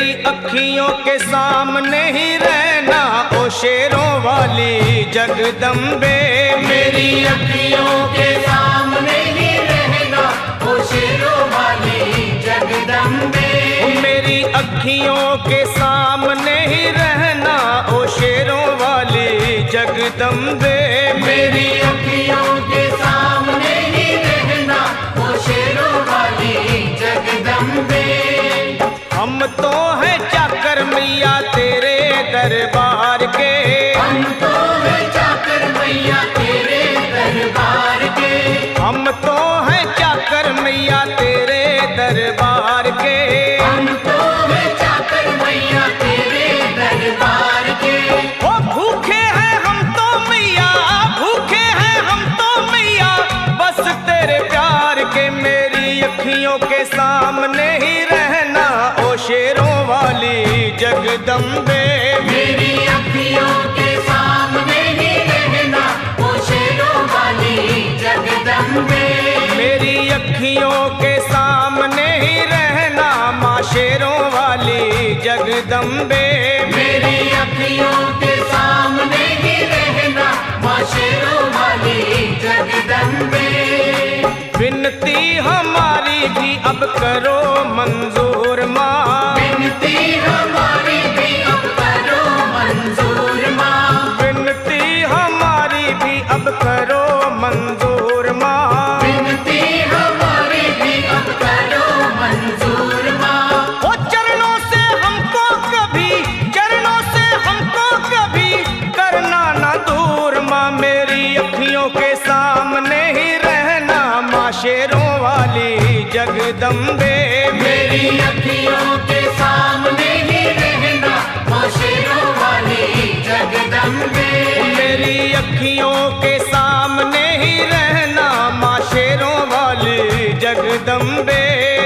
मेरी अखियों के सामने ही रहना ओ शेरों वाली जगदम्बे। मेरी अखियों के सामने ही रहना ओ शेरों वाली जगदम्बे। मेरी अखियों के सामने ही रहना ओ शेरों वाली जगदम्बे। मेरी अखियों के सामने ही रहना ओ शेरों वाली जगदम्बे। हम तो हैं चाकर मैया तेरे दरबार के। हम तो हैं चाकर मैया तेरे दरबार के। हम तो हैं चाकर मैया तेरे दरबार के। हम तो हैं चाकर मैया तेरे दरबार के। ओ भूखे हैं हम तो मैया, भूखे हैं हम तो मैया बस तेरे प्यार के। मेरी अखियों के सामने ही रहना ओ शेरों वाली जगदम्बे। मेरी अखियों के सामने ही रहना ओ शेरों वाली जगदम्बे। मेरी अखियों के सामने ही रहना माँ शेरों वाली जगदम्बे। मेरी अखियों के सामने ही रहना माँ शेरों वाली जगदम्बे। विनती हमारी भी अब करो मंजूर माँ। विनती हमारी भी अब करो मंजूर माँ। विनती हमारी भी अब करो मंजूर माँ। विनती हमारी भी अब करो मंजूर माँ। ओ चरणों से हमको कभी, चरणों से हमको कभी करना ना दूर माँ। मेरी अखियों के सामने ही रहना माँ शेरों वाली जगदम्बे। मेरी अखियों के सामने ही रहना माँ शेरों वाली जगदम्बे। मेरी अखियों के सामने ही रहना माँ शेरों वाली जगदम्बे।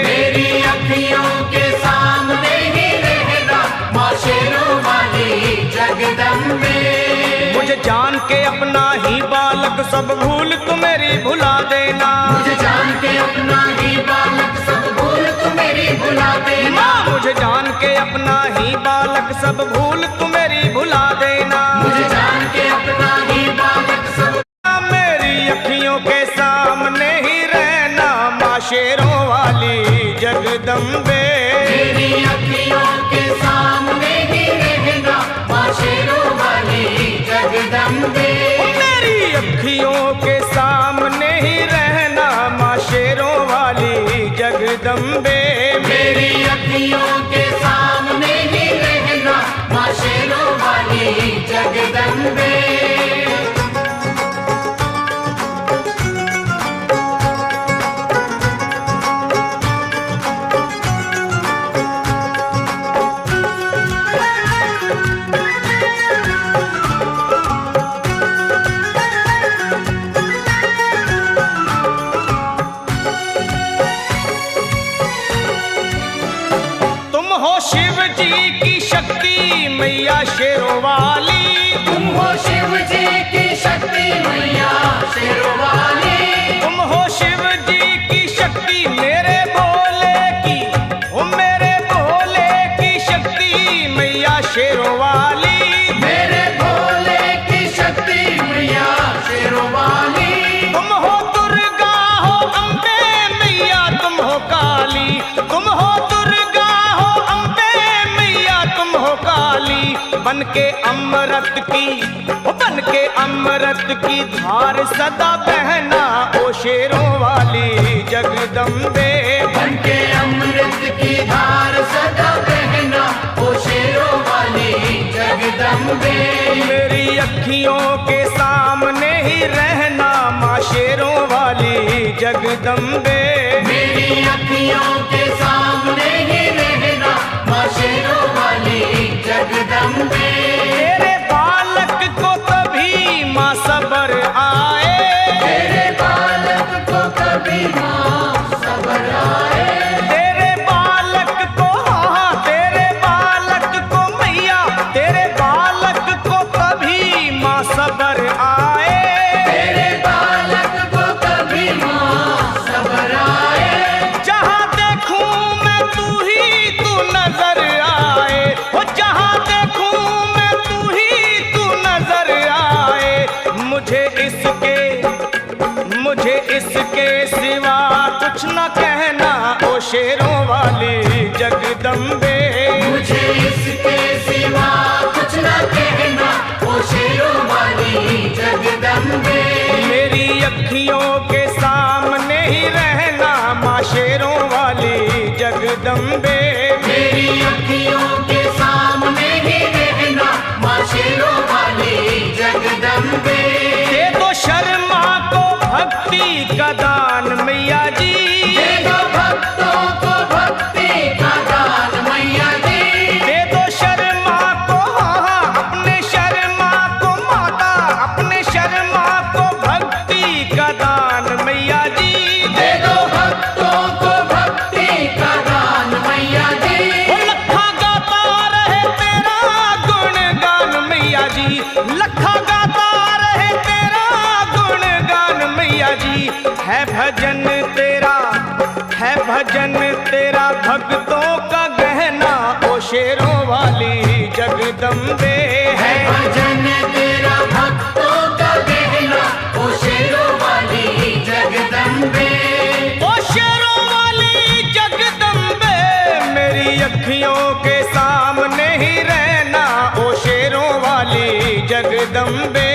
मेरी अखियों के सामने ही रहना माँ शेरों वाली जगदम्बे। मुझे जान के अपना ही बालक सब भूल तू मेरी भुला देना। मुझे जान के अपना ही बालक सब भूल तू मेरी भुला देना। माँ मुझे जान के अपना ही बालक सब भूल तू मेरी भुला देना। मुझे जान के अपना ही बालक सब। मेरी अखियों के सामने ही रहना माँ शेरों वाली जगदम्बे। मेरी अखियों के सामने ही रहना माँ शेरों वाली जगदम्बे। मेरी अखियों के सामने ही रहना माँ शेरों वाली जगदम्बे। मेरी अखियों के सामने ही रहना माँ शेरों वाली जगदम्बे। तुम हो शिव जी की शक्ति मैया शेरों वाली। तुम हो शिव जी की शक्ति मैया शेरों वाली। तुम हो शिव जी की शक्ति मेरे भोले की। ओ मेरे भोले की शक्ति मैया शेरों वाली। मेरे भोले की शक्ति मैया शेरों वाली। तुम हो दुर्गा हो अम्बे मैया तुम हो काली। तुम हो दुर्गा हो अम्बे मैया तुम हो काली। बन के अमृत की, ओ बन के अमृत की धार सदा बहना ओ शेरों वाली जगदम्बे। बन के अमृत की धार सदा बहना ओ शेरों वाली जगदम्बे। मेरी अखियों के सामने ही रहना माँ शेरों वाली जगदम्बे। मेरी अखियों के सामने ही रहना माँ शेरों वाली जगदम्बे। तेरे बालक को कभी माँ सबर आए। तेरे बालक को कभी माँ सबर आए। तेरे बालक को, हाँ तेरे बालक को मैया, तेरे बालक को कभी माँ सबर आए। तेरे बालक को कभी माँ सबर आए। जहाँ देखूं मैं तू ही तू नजर आ शेरों वाली जगदम्बे। मुझे इसके सिवा कुछ न कहना, ओ शेरों वाली जगदम्बे। मेरी अखियों के सामने ही रहना माँ शेरों वाली जगदम्बे। मेरी अखियों के सामने ही रहना, माँ शेरों वाली जगदम्बे। दे दो शर्मा को भक्ति का दान मैया जी, दे दो भक्तों को भक्ति का दान मैया जी। दे दो शर्मा को, हाँ अपने शर्मा को माता, अपने शर्मा को भक्ति का दान मैया जी। दे दो भक्तों को भक्ति का दान मैया जी। वो लखा गाता रहे तेरा गुणगान मैया जी, लखा गाता रहे तेरा गुणगान मैया जी। है भजन तेरा, है भजन तेरा भक्तों का गहना ओ शेरों वाली जगदम्बे। है भजन तेरा भक्तों का गहना, ओ शेरों वाली जगदम्बे। ओ शेरों वाली जगदम्बे, मेरी अखियों के सामने ही रहना ओ शेरों वाली जगदम्बे।